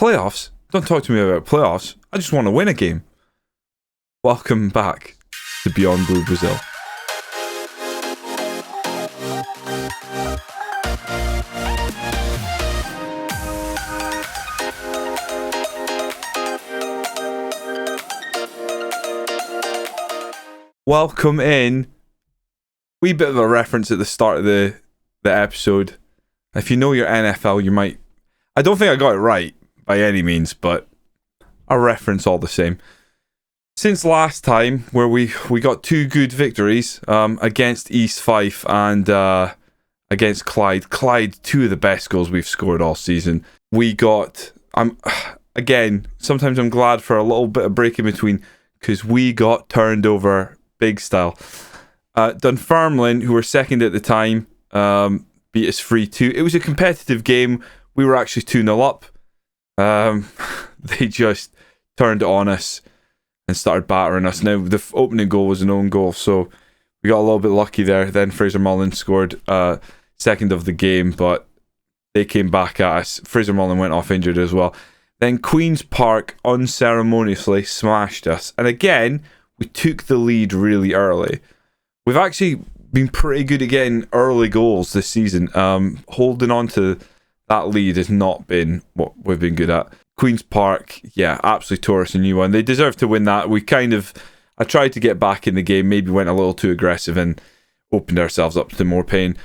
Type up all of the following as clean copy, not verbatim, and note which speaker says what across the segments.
Speaker 1: Playoffs? Don't talk to me about playoffs. I just want to win a game. Welcome back to Beyond Blue Brazil. Welcome in. Wee bit of a reference at the start of the episode. If you know your NFL, you might... I don't think I got it right by any means, but a reference all the same. Since last time, where we got two good victories against East Fife and against Clyde. Clyde, two of the best goals we've scored all season. We got... again, sometimes I'm glad for a little bit of break in between because we got turned over big style. Dunfermline, who were second at the time, beat us 3-2. It was a competitive game. We were actually 2-0 up. They just turned it on us and started battering us. Now, the opening goal was an own goal, so we got a little bit lucky there. Then Fraser Mullen scored second of the game, but they came back at us. Fraser Mullen went off injured as well. Then Queen's Park unceremoniously smashed us. And again, we took the lead really early. We've actually been pretty good at getting early goals this season. Holding on to that lead has not been what we've been good at. Queen's Park, yeah, absolutely tore us a new one. They deserve to win that. I tried to get back in the game, maybe went a little too aggressive and opened ourselves up to more pain.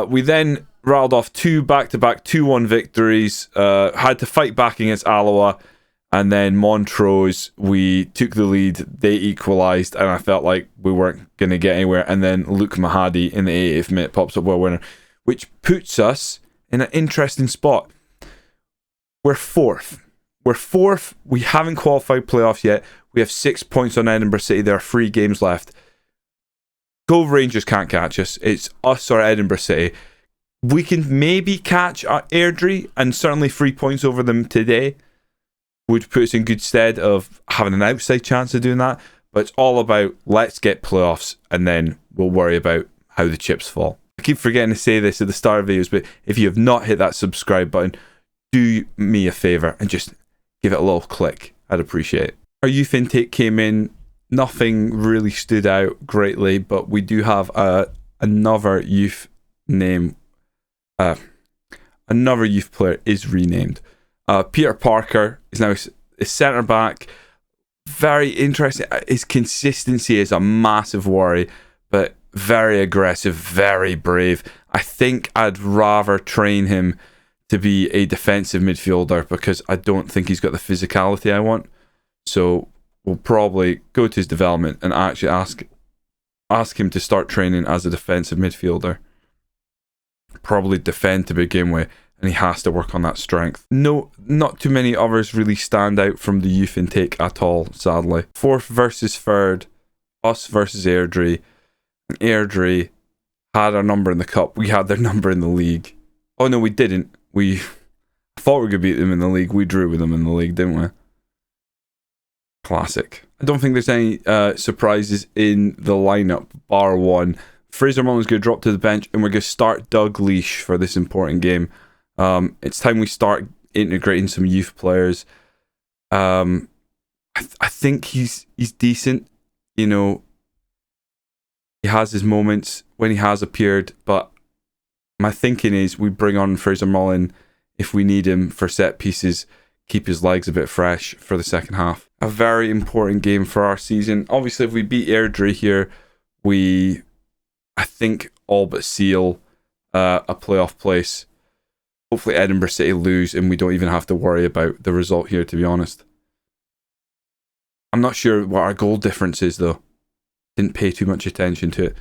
Speaker 1: We then rattled off two back-to-back 2-1 victories, had to fight back against Alloa, and then Montrose, we took the lead, they equalised, and I felt like we weren't going to get anywhere, and then Luke Mahadi in the 80th minute pops up with a winner, which puts us in an interesting spot. We're fourth. We haven't qualified playoffs yet. We have 6 points on Edinburgh City. There are 3 games left. Cove Rangers can't catch us. It's us or Edinburgh City. We can maybe catch Airdrie, and certainly 3 points over them today would put us in good stead of having an outside chance of doing that. But it's all about let's get playoffs, and then we'll worry about how the chips fall. I keep forgetting to say this at the start of videos, but if you have not hit that subscribe button, do me a favour and just give it a little click. I'd appreciate it. Our youth intake came in. Nothing really stood out greatly, but we do have another youth name. Another youth player is renamed. Peter Parker is now a centre back. Very interesting. His consistency is a massive worry, but very aggressive, very brave. I think I'd rather train him to be a defensive midfielder because I don't think he's got the physicality I want. So we'll probably go to his development and actually ask him to start training as a defensive midfielder. Probably defend to begin with, and he has to work on that strength. No, not too many others really stand out from the youth intake at all, sadly. Fourth versus third, us versus Airdrie. And Airdrie had our number in the cup. We had their number in the league. Oh no, we didn't. I thought we were going to beat them in the league. We drew with them in the league, didn't we? Classic. I don't think there's any surprises in the lineup, bar one. Fraser Mullen's going to drop to the bench, and we're going to start Doug Leash for this important game. It's time we start integrating some youth players. I think he's decent. You know, he has his moments when he has appeared, but my thinking is we bring on Fraser Mullen if we need him for set pieces, keep his legs a bit fresh for the second half. A very important game for our season. Obviously, if we beat Airdrie here, I think, all but seal a playoff place. Hopefully Edinburgh City lose and we don't even have to worry about the result here, to be honest. I'm not sure what our goal difference is, though. Didn't pay too much attention to it.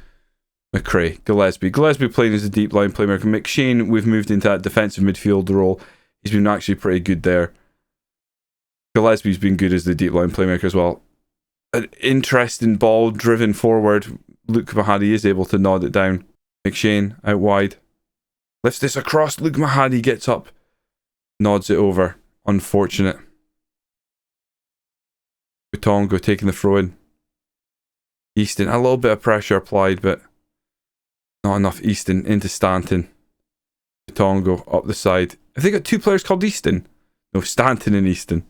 Speaker 1: McRae, Gillespie playing as a deep line playmaker. McShane, we've moved into that defensive midfield role. He's been actually pretty good there. Gillespie's been good as the deep line playmaker as well. An interesting ball driven forward. Luke Mahadi is able to nod it down. McShane out wide. Lifts this across. Luke Mahadi gets up. Nods it over. Unfortunate. Butongo taking the throw in. Easton, a little bit of pressure applied, but not enough. Easton into Stanton. Butongo up the side. Have they got two players called Easton? No, Stanton and Easton.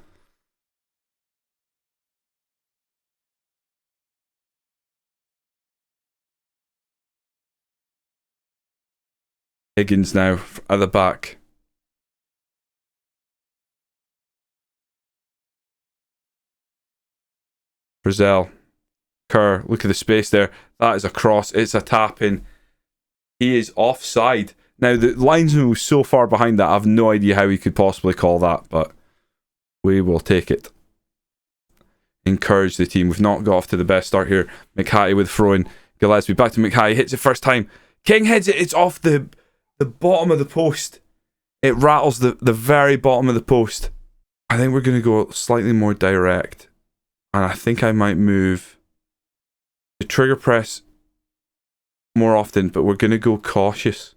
Speaker 1: Higgins now at the back. Frizzell. Kerr, look at the space there. That is a cross. It's a tap in. He is offside. Now, the linesman was so far behind that, I have no idea how he could possibly call that, but we will take it. Encourage the team. We've not got off to the best start here. McHattie with throwing. Gillespie back to McHattie. Hits it first time. King heads it. It's off the bottom of the post. It rattles the very bottom of the post. I think we're going to go slightly more direct. And I think I might move the trigger press more often, but we're going to go cautious.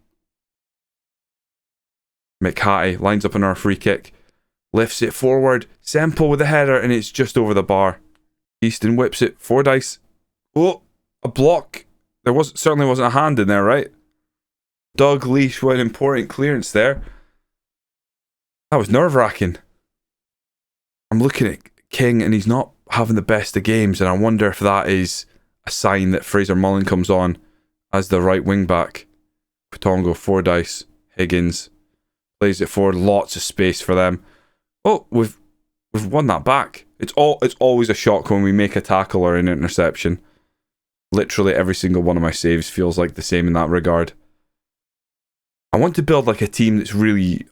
Speaker 1: McHattie lines up on our free kick. Lifts it forward. Semple with the header, and it's just over the bar. Easton whips it. Fordyce. Oh, a block. There certainly wasn't a hand in there, right? Doug Leash with an important clearance there. That was nerve-wracking. I'm looking at King, and he's not having the best of games, and I wonder if that is a sign that Fraser Mullen comes on as the right wing back. Patongo, Fordyce, Higgins plays it forward. Lots of space for them. Oh, we've won that back. It's always a shock when we make a tackle or an interception. Literally every single one of my saves feels like the same in that regard. I want to build like a team that's really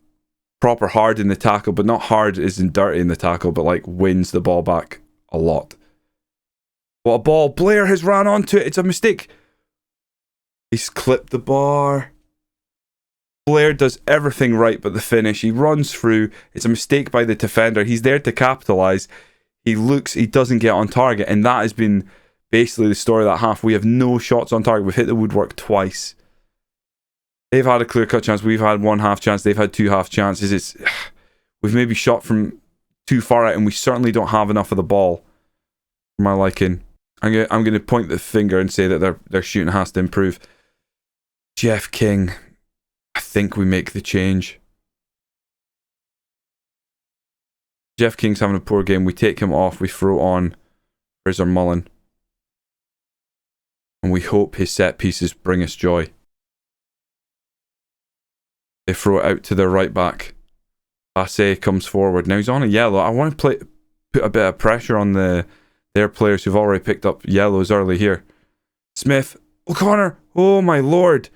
Speaker 1: proper hard in the tackle, but not hard as in dirty in the tackle, but like wins the ball back a lot. What a ball. Blair has ran onto it. It's a mistake. He's clipped the bar. Blair does everything right but the finish. He runs through. It's a mistake by the defender. He's there to capitalise. He doesn't get on target, and that has been basically the story of that half. We have no shots on target. We've hit the woodwork twice. They've had a clear-cut chance. We've had one half chance. They've had two half chances. We've maybe shot from too far out, and we certainly don't have enough of the ball for my liking. I'm going to point the finger and say that their shooting has to improve. Jeff King, I think we make the change. Jeff King's having a poor game. We take him off. We throw on Fraser Mullen. And we hope his set pieces bring us joy. They throw it out to their right back. Bassett comes forward. Now he's on a yellow. I want to put a bit of pressure on their players who've already picked up yellows early here. Smith. O'Connor. Oh my lord.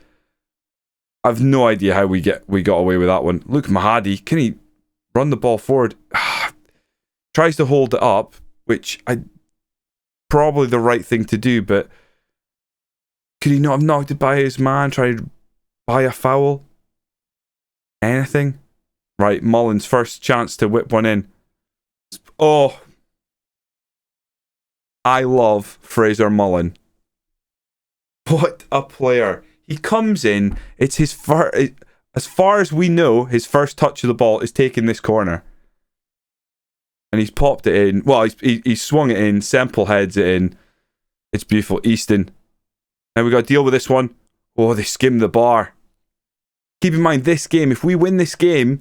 Speaker 1: I've no idea how we got away with that one. Look, Mahadi. Can he run the ball forward? Tries to hold it up, which probably the right thing to do, but could he not have knocked it by his man? Tried to buy a foul? Anything? Right, Mullen's first chance to whip one in. Oh, I love Fraser Mullen. What a player. He comes in, it's his first, as far as we know, his first touch of the ball is taking this corner. And he's popped it in. Well, he's swung it in. Semple heads it in. It's beautiful. Easton. Now we got to deal with this one. Oh, they skimmed the bar. Keep in mind, this game, if we win this game,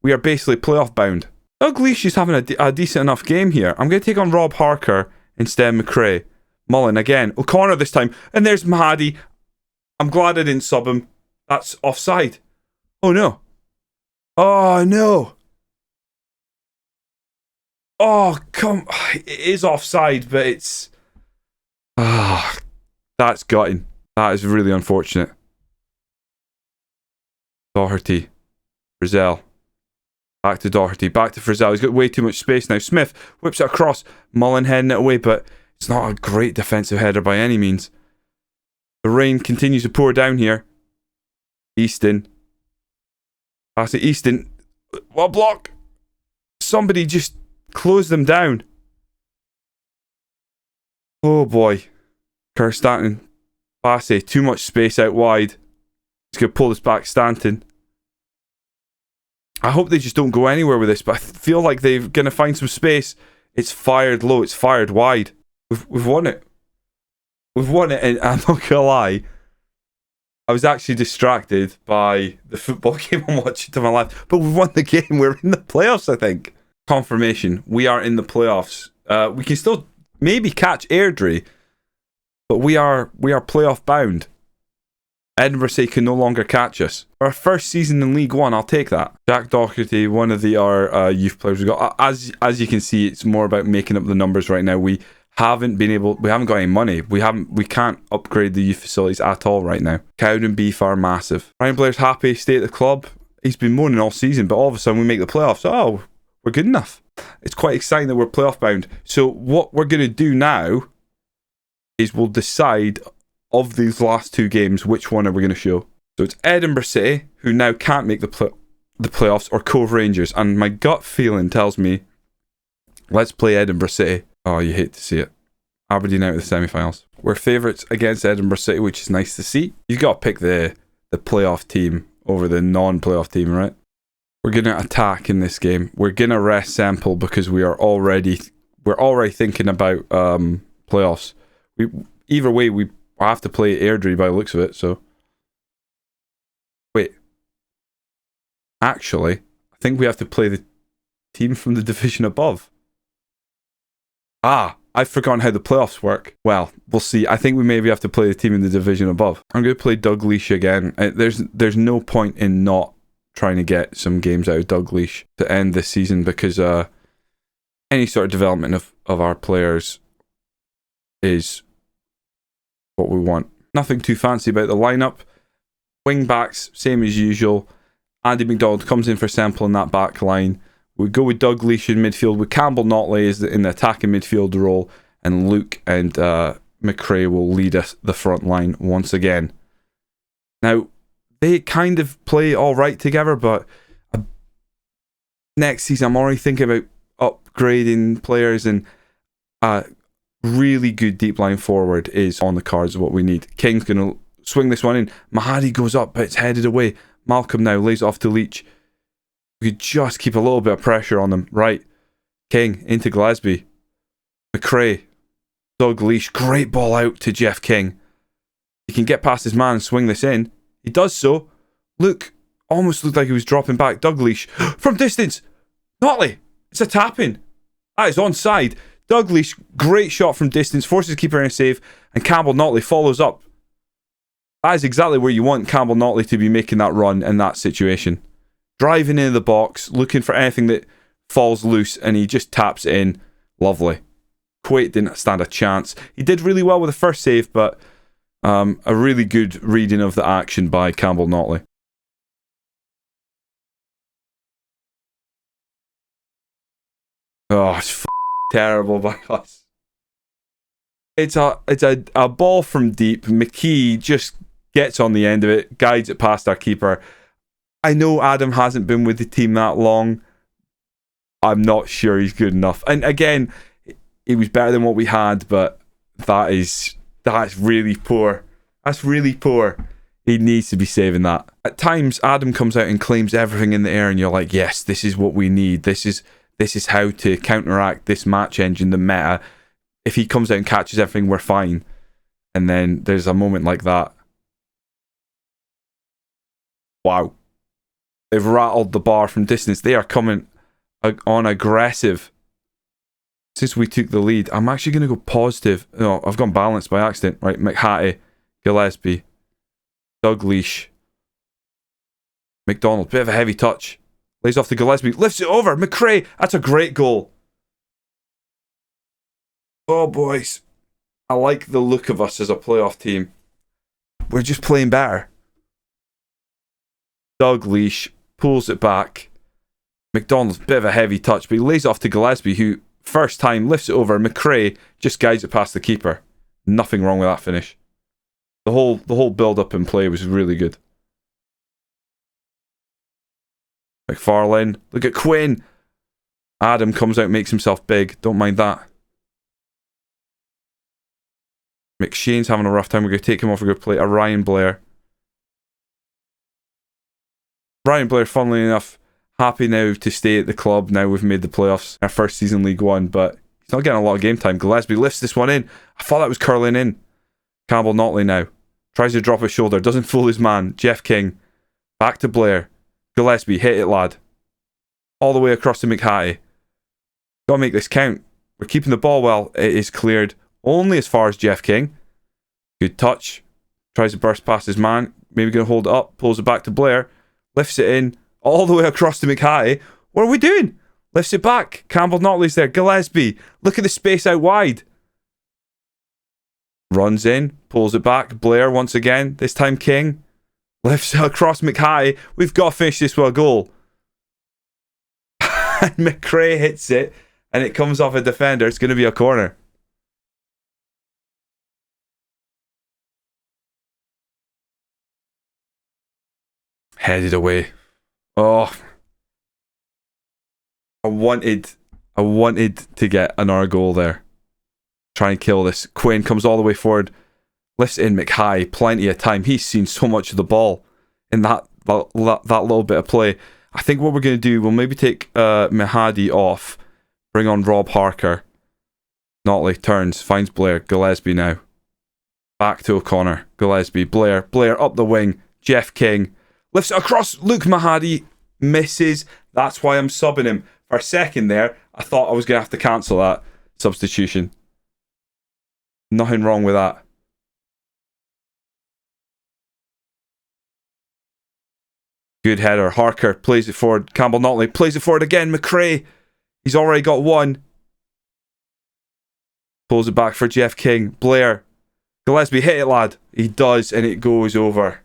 Speaker 1: we are basically playoff bound. Doug Leash is having a decent enough game here. I'm going to take on Rob Harker instead of McRae. Mullen again. O'Connor this time. And there's Mahadi. I'm glad I didn't sub him. That's offside. Oh no. Oh no. Oh, come. It is offside, but it's... that's gutting. That is really unfortunate. Doherty. Frizzell. Back to Doherty. Back to Frizzell. He's got way too much space now. Smith whips it across. Mullen heading it away, but it's not a great defensive header by any means. The rain continues to pour down here. Easton. Pass it. Easton. Well, block. Somebody just close them down. Oh boy. Kerr Stanton. Pass it. Too much space out wide. He's going to pull this back. Stanton. I hope they just don't go anywhere with this, but I feel like they're going to find some space. It's fired low. It's fired wide. We've won it. We've won it, and I'm not going to lie. I was actually distracted by the football game I'm watching to my left. But we won the game. We're in the playoffs, I think. Confirmation. We are in the playoffs. We can still maybe catch Airdrie, but we are playoff bound. Edinburgh City can no longer catch us. Our first season in League One, I'll take that. Jack Doherty, one of our youth players we got. As you can see, it's more about making up the numbers right now. We haven't got any money. We can't upgrade the youth facilities at all right now. Cowdenbeath are massive. Ryan Blair's happy, stay at the club. He's been moaning all season, but all of a sudden we make the playoffs. Oh, we're good enough. It's quite exciting that we're playoff bound. So what we're going to do now is we'll decide of these last two games, which one are we going to show? So it's Edinburgh City, who now can't make the playoffs, or Cove Rangers. And my gut feeling tells me, let's play Edinburgh City. Oh, you hate to see it. Aberdeen out of the semi-finals. We're favourites against Edinburgh City, which is nice to see. You've got to pick the playoff team over the non-playoff team, right? We're going to attack in this game. We're going to rest Semple because we're already thinking about playoffs. Either way, we have to play Airdrie by the looks of it, so. Wait. Actually, I think we have to play the team from the division above. I've forgotten how the playoffs work. Well, we'll see. I think we maybe have to play the team in the division above. I'm going to play Dalglish again. There's no point in not trying to get some games out of Dalglish to end this season, because any sort of development of our players is what we want. Nothing too fancy about the lineup. Wing backs, same as usual. Andy McDonald comes in for Semple in that back line. We go with Dalglish in midfield, with Campbell Notley is in the attacking midfield role, and Luke and McRae will lead us the front line once again. Now, they kind of play all right together, but next season I'm already thinking about upgrading players, and really good deep line forward is on the cards of what we need. King's going to swing this one in. Mahadi goes up, but it's headed away. Malcolm now lays it off to Leach. We could just keep a little bit of pressure on them. Right. King into Gillespie. McRae. Dalglish. Great ball out to Jeff King. He can get past his man and swing this in. He does so. Look. Almost looked like he was dropping back. Dalglish. From distance. Notley. It's a tap-in. That is onside. Dalglish, great shot from distance, forces keeper in a save, and Campbell Notley follows up. That is exactly where you want Campbell Notley to be making that run in that situation. Driving into the box, looking for anything that falls loose, and he just taps it in. Lovely. Quaid didn't stand a chance. He did really well with the first save, but a really good reading of the action by Campbell Notley. Oh, it's terrible by us. It's a ball from deep. McKee just gets on the end of it, guides it past our keeper. I know Adam hasn't been with the team that long. I'm not sure he's good enough. And again, he was better than what we had, but that's really poor. That's really poor. He needs to be saving that. At times, Adam comes out and claims everything in the air, and you're like, yes, this is what we need. This is how to counteract this match engine, the meta. If he comes out and catches everything, we're fine. And then there's a moment like that. Wow. They've rattled the bar from distance. They are coming on aggressive. Since we took the lead, I'm actually going to go positive. No, I've gone balanced by accident. Right, McHattie, Gillespie, Dalglish, McDonald. Bit of a heavy touch. Lays off to Gillespie. Lifts it over. McRae. That's a great goal. Oh, boys. I like the look of us as a playoff team. We're just playing better. Dalglish pulls it back. McDonald's bit of a heavy touch, but he lays off to Gillespie, who first time lifts it over. McRae just guides it past the keeper. Nothing wrong with that finish. The whole build up and play was really good. McFarlane, look at Quinn. Adam comes out, makes himself big. Don't mind that. McShane's having a rough time. We're going to take him off. We're going to play a Ryan Blair. Ryan Blair, funnily enough, happy now to stay at the club. Now we've made the playoffs, our first season League One, but he's not getting a lot of game time. Gillespie lifts this one in. I thought that was curling in. Campbell Notley now. Tries to drop his shoulder. Doesn't fool his man. Jeff King. Back to Blair. Gillespie. Hit it, lad. All the way across to McHattie. Got to make this count. We're keeping the ball well. It is cleared only as far as Jeff King. Good touch. Tries to burst past his man. Maybe going to hold it up. Pulls it back to Blair. Lifts it in. All the way across to McHattie. What are we doing? Lifts it back. Campbell Notley's there. Gillespie. Look at the space out wide. Runs in. Pulls it back. Blair once again. This time King. Lifts it across McHattie. We've got to finish this with a goal. And McRae hits it. And it comes off a defender. It's going to be a corner. Headed away. Oh. I wanted to get another goal there. Try and kill this. Quinn comes all the way forward. Lifts in McHattie. Plenty of time. He's seen so much of the ball in that little bit of play. I think what we're going to do, we'll maybe take Mahadi off. Bring on Rob Harker. Notley turns. Finds Blair. Gillespie now. Back to O'Connor. Gillespie. Blair. Blair up the wing. Jeff King. Lifts it across. Luke Mahadi. Misses. That's why I'm subbing him. For a second there, I thought I was going to have to cancel that substitution. Nothing wrong with that. Good header. Harker plays it forward. Campbell Notley plays it forward again. McRae. He's already got one. Pulls it back for Jeff King. Blair. Gillespie, hit it, lad. He does, and it goes over.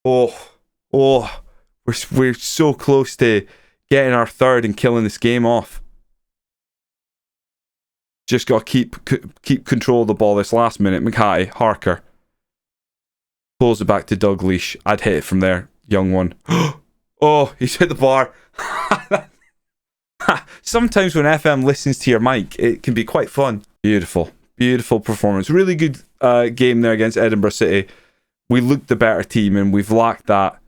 Speaker 1: Oh. We're so close to getting our third and killing this game off. Just got to keep control of the ball this last minute. McHattie, Harker. Pulls it back to Doug Leash. I'd hit it from there. Young one. Oh, he's hit the bar. Sometimes when FM listens to your mic, it can be quite fun. Beautiful. Beautiful performance. Really good game there against Edinburgh City. We looked the better team and we've lacked that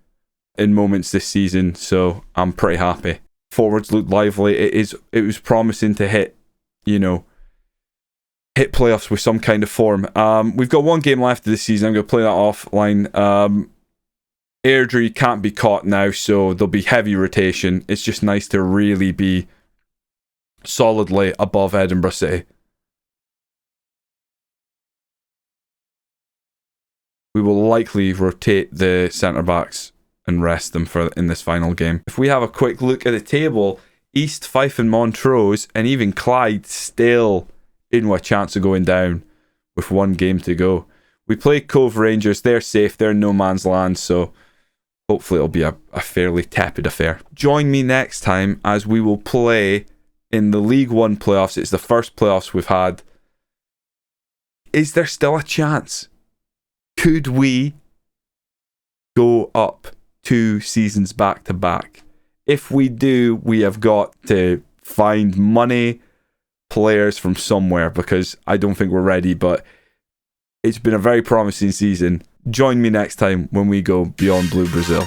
Speaker 1: in moments this season, so I'm pretty happy. Forwards looked lively. It was promising to hit playoffs with some kind of form. We've got one game left of this season. I'm going to play that offline. Airdrie can't be caught now, so there'll be heavy rotation. It's just nice to really be solidly above Edinburgh City. We will likely rotate the centre-backs and rest them in this final game. If we have a quick look at the table, East, Fife and Montrose, and even Clyde still in with a chance of going down with one game to go. We play Cove Rangers. They're safe. They're in no man's land, so hopefully it'll be a fairly tepid affair. Join me next time as we will play in the League One playoffs. It's the first playoffs we've had. Is there still a chance? Could we go up 2 seasons back to back? If we do, we have got to find money, players from somewhere, because I don't think we're ready, but it's been a very promising season. Join me next time when we go beyond Blue Brazil.